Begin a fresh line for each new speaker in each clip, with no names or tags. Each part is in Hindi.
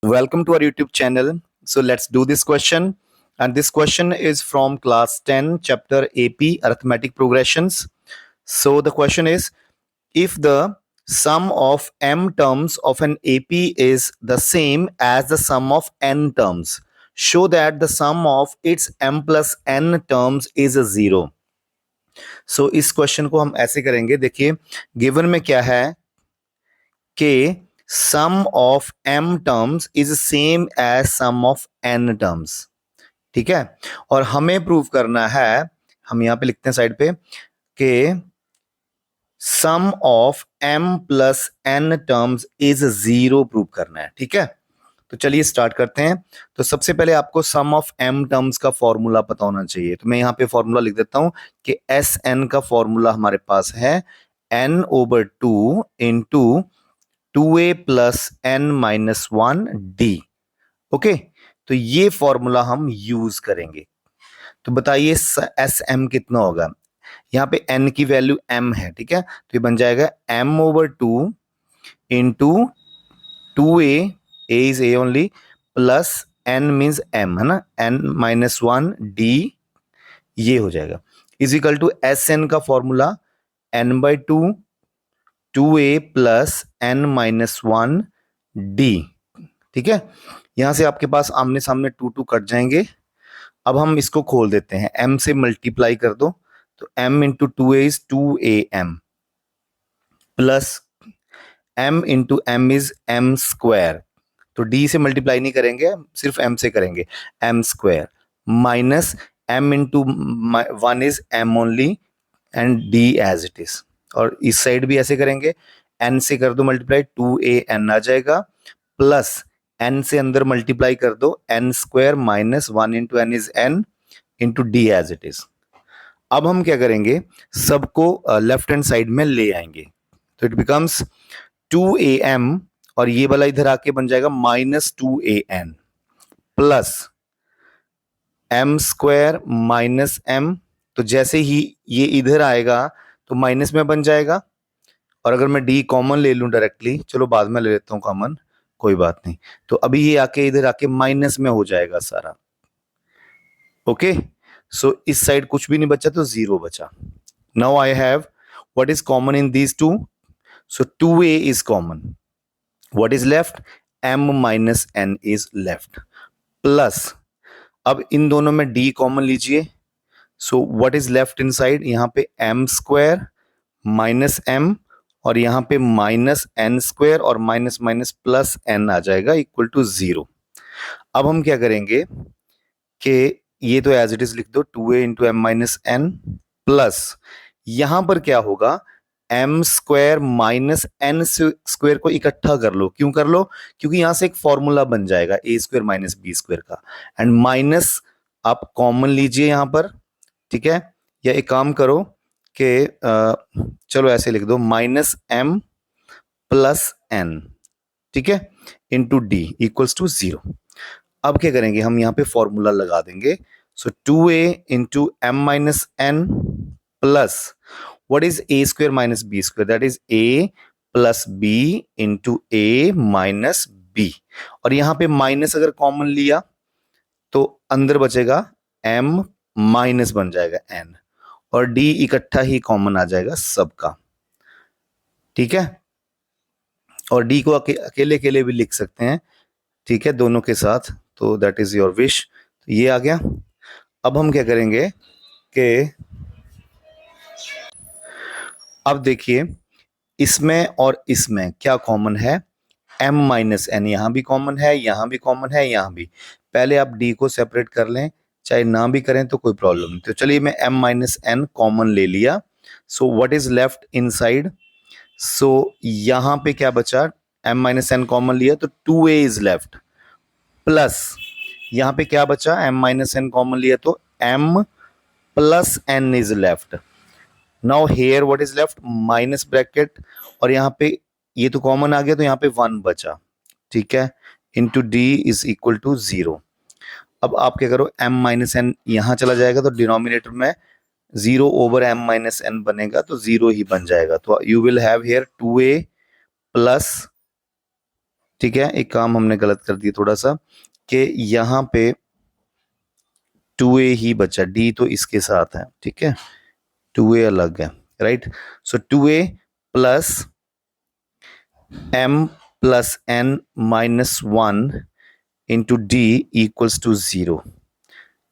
Welcome to our YouTube channel. So let's do this question. And this question is from class 10, chapter AP, Arithmetic Progressions. So the question is, if the sum of m terms of an AP is the same as the sum of n terms, show that the sum of its m plus n terms is a zero. So इस क्वेश्चन को हम ऐसे करेंगे, देखिए गिवन में क्या है कि sum of m terms is same as sum of n terms. ठीक है, और हमें प्रूव करना है, हम यहां पे लिखते हैं साइड पे कि sum of m plus n terms is zero prove करना है। ठीक है, तो चलिए स्टार्ट करते हैं। तो सबसे पहले आपको सम ऑफ m टर्म्स का फॉर्मूला पता होना चाहिए, तो मैं यहां पे फॉर्मूला लिख देता हूं कि एस एन का फॉर्मूला हमारे पास है n/2 into 2a plus n minus 1d। Okay, तो ये फॉर्मूला हम यूज करेंगे। तो बताइए एस एम कितना होगा। यहाँ पे n की वैल्यू m है, ठीक है, तो ये बन जाएगा m/2 into 2a, a is a only, plus n means m है ना, n माइनस 1d, ये हो जाएगा is equal to S N का formula n/2 2a plus n minus 1d। ठीक है, यहां से आपके पास आमने सामने 2 कट जाएंगे। अब हम इसको खोल देते हैं, m से मल्टीप्लाई कर दो, तो m into 2a is 2am plus m into m is m square, तो d से मल्टीप्लाई नहीं करेंगे, सिर्फ m से करेंगे, m square minus m into 1 is m only and d as it is. और इस साइड भी ऐसे करेंगे, n से कर दो मल्टीप्लाई, 2an आ जाएगा, प्लस n से अंदर मल्टीप्लाई कर दो, n square minus 1 into n is n into D as it is. अब हम क्या करेंगे, सबको लेफ्ट हैंड साइड में ले आएंगे, तो इट बिकम्स 2am, और ये वाला इधर आके बन जाएगा -2an plus m square minus m, तो जैसे ही ये इधर आएगा तो माइनस में बन जाएगा। और अगर मैं d कॉमन ले लूं डायरेक्टली, चलो बाद में ले लेता हूं कॉमन, कोई बात नहीं, तो अभी ये आके इधर आके माइनस में हो जाएगा सारा। ओके, सो इस साइड कुछ भी नहीं बचा, तो जीरो बचा। Now I have what is common in these two, so 2a is common, what is left, m minus n is left, plus अब इन दोनों में d कॉमन लीजिए, सो what is left in side, यहाँ पे m स्क्वायर माइनस m, और यहाँ पे माइनस n स्क्वायर और माइनस माइनस प्लस n आ जाएगा इक्वल टू जीरो। अब हम क्या करेंगे कि ये तो एज इट इज लिख दो, 2a into M minus N, plus यहां पर क्या होगा, m square minus n square को इकट्ठा कर लो। क्यों कर लो, क्योंकि यहां से एक फॉर्मूला बन जाएगा a square minus B square का, एंड माइनस आप कॉमन लीजिए यहां पर। ठीक है, या एक काम करो कि चलो ऐसे लिख दो, माइनस m प्लस n, ठीक है, into D equals to zero. अब क्या करेंगे, हम यहाँ पे फॉर्मूला लगा देंगे, so 2a into M minus N plus what is a square minus B square, that is a plus b into a minus b, और यहाँ पे माइनस अगर कॉमन लिया तो अंदर बचेगा m माइनस बन जाएगा n, और d इकट्ठा ही कॉमन आ जाएगा सबका। ठीक है, और d को अकेले अकेले भी लिख सकते हैं, ठीक है, दोनों के साथ, तो दैट इज योर विश। तो ये आ गया। अब हम क्या करेंगे कि अब देखिए इसमें और इसमें क्या कॉमन है, m माइनस एन, यहां भी कॉमन है, यहां भी कॉमन है, यहां भी। पहले आप d को सेपरेट कर लें, चाहे ना भी करें तो कोई प्रॉब्लम नहीं। तो चलिए मैं m माइनस एन कॉमन ले लिया, so what is left inside, so यहां पे क्या बचा, m माइनस एन कॉमन लिया तो 2a इज लेफ्ट, प्लस यहां पे क्या बचा, m माइनस एन कॉमन लिया तो m plus n is left. Now here what is left, minus bracket, और यहाँ पे ये तो कॉमन आ गया तो यहाँ पे 1 बचा, ठीक है, into D is equal to zero. अब आप क्या करो, m माइनस एन यहाँ चला जाएगा तो डिनोमिनेटर में 0 ओवर m माइनस एन बनेगा, तो 0 ही बन जाएगा। तो you will have here 2a plus ठीक है, एक काम हमने गलत कर दिया थोड़ा सा कि यहाँ पे 2a ही बचा, d तो इसके साथ है, ठीक है, 2a अलग है, right. So 2a plus m plus n minus 1 into D equals to 0।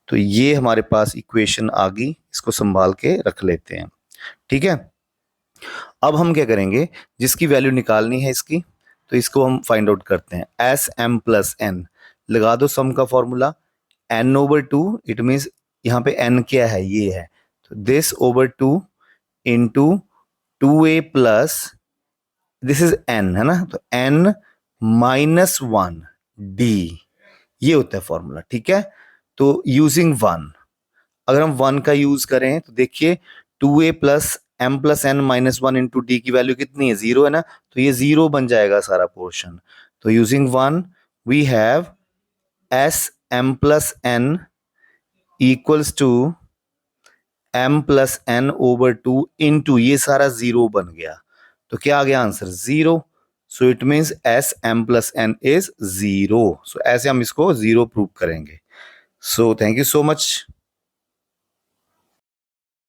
तो ये हमारे पास इक्वेशन आ गई, इसको संभाल के रख लेते हैं, ठीक है। अब हम क्या करेंगे, जिसकी वैल्यू निकालनी है इसकी, तो इसको हम फाइंड आउट करते हैं। एस एम प्लस एन लगा दो, सम का formula n over 2, it means यहाँ पे n क्या है, ये है, तो this over 2 into 2a plus this is n, है ना, तो n माइनस 1 d, ये होता है फॉर्मूला, ठीक है। तो यूजिंग 1, अगर हम 1 का यूज करें तो देखिए 2a plus m plus N minus 1 into D की वैल्यू कितनी है, 0 है ना, तो ये 0 बन जाएगा सारा पोर्शन। तो using 1 we have S M plus N equals to m plus N over 2 into ये सारा 0 बन गया, तो क्या आ गया answer, 0। So it means S M plus N is 0। So ऐसे हम इसको 0 प्रूव करेंगे। So thank you so much.